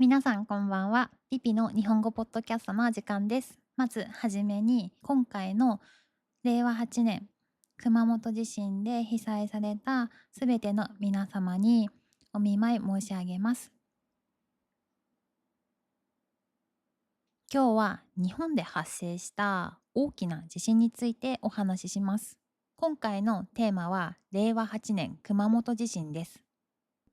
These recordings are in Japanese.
皆さんこんばんは。ピピの日本語ポッドキャストの時間です。まずはじめに今回の令和8年熊本地震で被災されたすべての皆様にお見舞い申し上げます。今日は日本で発生した大きな地震についてお話しします。今回のテーマは令和8年熊本地震です。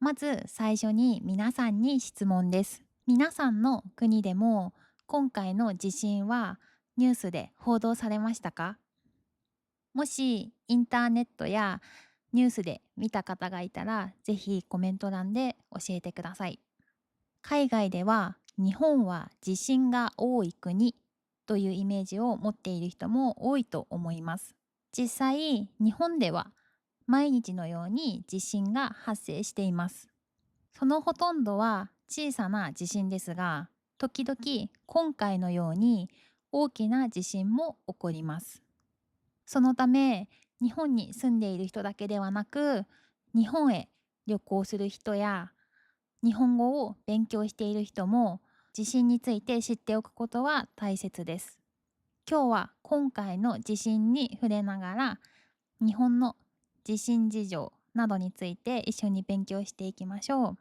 まず最初に皆さんに質問です。皆さんの国でも今回の地震はニュースで報道されましたか？もしインターネットやニュースで見た方がいたら、ぜひコメント欄で教えてください。海外では日本は地震が多い国というイメージを持っている人も多いと思います。実際、日本では毎日のように地震が発生しています。そのほとんどは小さな地震ですが、時々今回のように大きな地震も起こります。そのため、日本に住んでいる人だけではなく、日本へ旅行する人や日本語を勉強している人も地震について知っておくことは大切です。今日は今回の地震に触れながら、日本の地震事情などについて一緒に勉強していきましょう。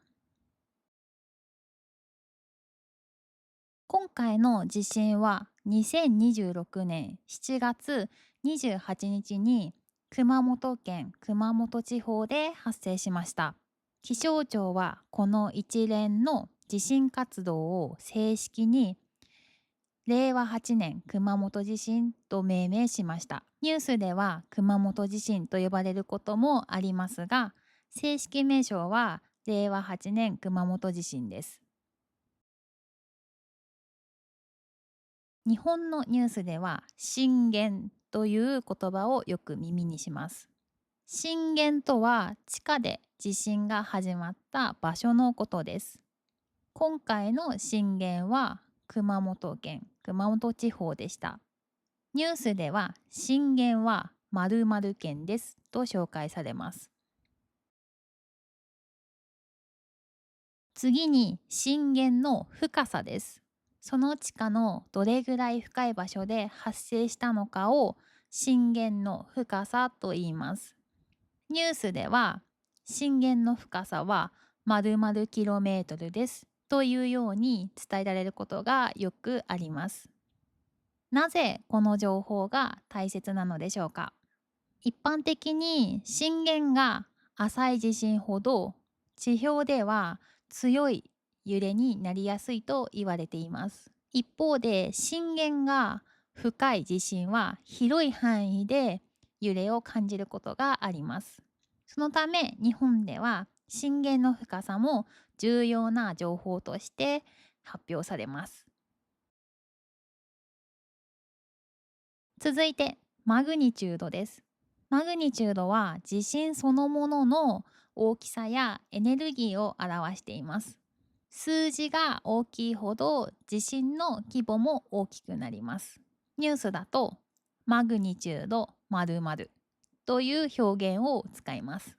今回の地震は2026年7月28日に熊本県熊本地方で発生しました。気象庁はこの一連の地震活動を正式に令和8年熊本地震と命名しました。ニュースでは熊本地震と呼ばれることもありますが、正式名称は令和8年熊本地震です。日本のニュースでは震源という言葉をよく耳にします。震源とは地下で地震が始まった場所のことです。今回の震源は熊本県熊本地方でした。ニュースでは震源は〇〇県ですと紹介されます。次に震源の深さです。その地下のどれぐらい深い場所で発生したのかを震源の深さと言います。ニュースでは震源の深さは〇〇キロメートルですというように伝えられることがよくあります。なぜこの情報が大切なのでしょうか？一般的に震源が浅い地震ほど地表では強い揺れになりやすいと言われています。一方で震源が深い地震は広い範囲で揺れを感じることがあります。そのため日本では震源の深さも重要な情報として発表されます。続いてマグニチュードです。マグニチュードは地震そのものの大きさやエネルギーを表しています。数字が大きいほど地震の規模も大きくなります。ニュースだとマグニチュード〇〇という表現を使います。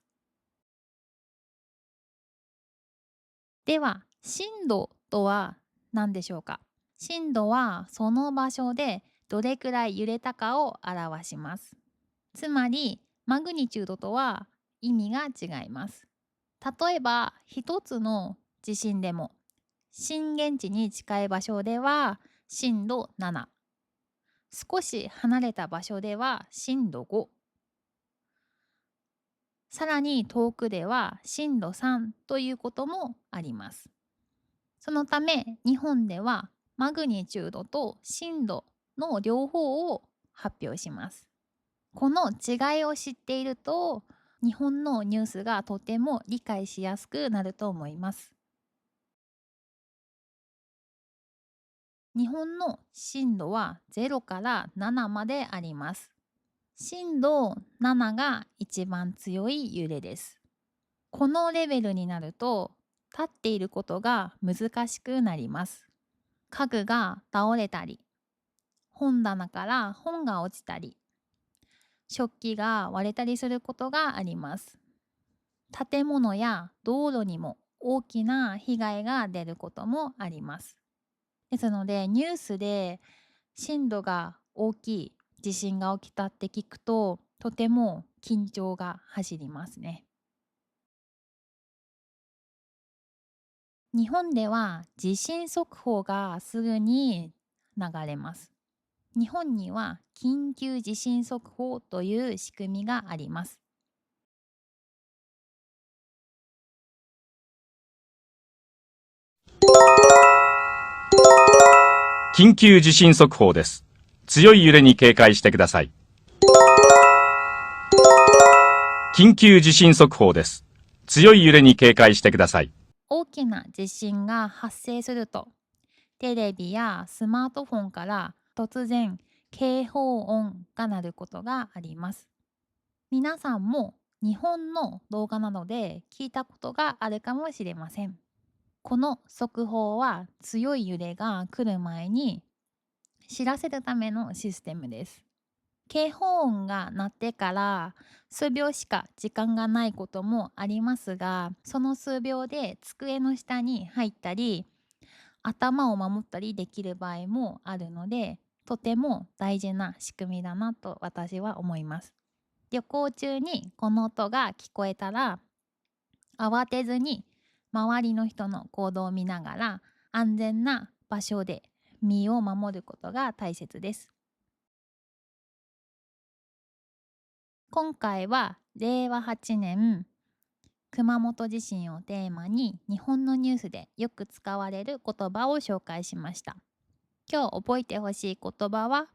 では震度とは何でしょうか？震度はその場所でどれくらい揺れたかを表します。つまりマグニチュードとは意味が違います。例えば一つの地震でも震源地に近い場所では震度7、少し離れた場所では震度5、さらに遠くでは震度3ということもあります。そのため日本ではマグニチュードと震度の両方を発表します。この違いを知っていると日本のニュースがとても理解しやすくなると思います。日本の震度は0から7まであります。震度7が一番強い揺れです。このレベルになると立っていることが難しくなります。家具が倒れたり、本棚から本が落ちたり、食器が割れたりすることがあります。建物や道路にも大きな被害が出ることもあります。ですのでニュースで震度が大きい地震が起きたって聞くと、とても緊張が走りますね。日本では地震速報がすぐに流れます。日本には緊急地震速報という仕組みがあります。緊急地震速報です。強い揺れに警戒してください。緊急地震速報です。強い揺れに警戒してください。大きな地震が発生すると、テレビやスマートフォンから突然警報音が鳴ることがあります。皆さんも日本の動画などで聞いたことがあるかもしれません。この速報は強い揺れが来る前に知らせるためのシステムです。警報音が鳴ってから数秒しか時間がないこともありますが、その数秒で机の下に入ったり頭を守ったりできる場合もあるので、とても大事な仕組みだなと私は思います。旅行中にこの音が聞こえたら、慌てずに周りの人の行動を見ながら安全な場所で身を守ることが大切です。今回は令和8年熊本地震をテーマに日本のニュースでよく使われる言葉を紹介しました。今日覚えてほしい言葉は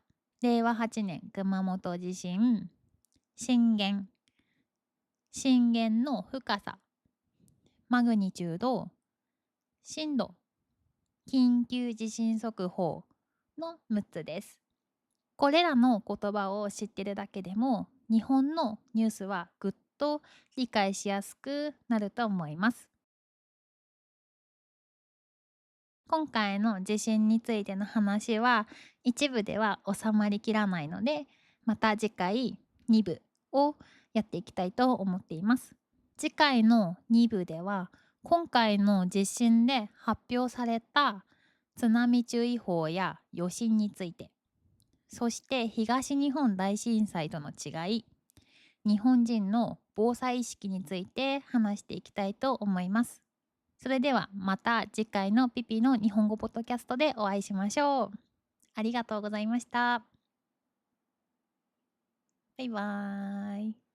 令和8年熊本地震、震源、震源の深さ、マグニチュード、震度、緊急地震速報の6つです。これらの言葉を知ってるだけでも日本のニュースはぐっと理解しやすくなると思います。今回の地震についての話は一部では収まりきらないので、また次回2部をやっていきたいと思っています。次回の2部では今回の地震で発表された津波注意報や余震について、そして東日本大震災との違い、日本人の防災意識について話していきたいと思います。それではまた次回のピピの日本語ポッドキャストでお会いしましょう。ありがとうございました。バイバーイ。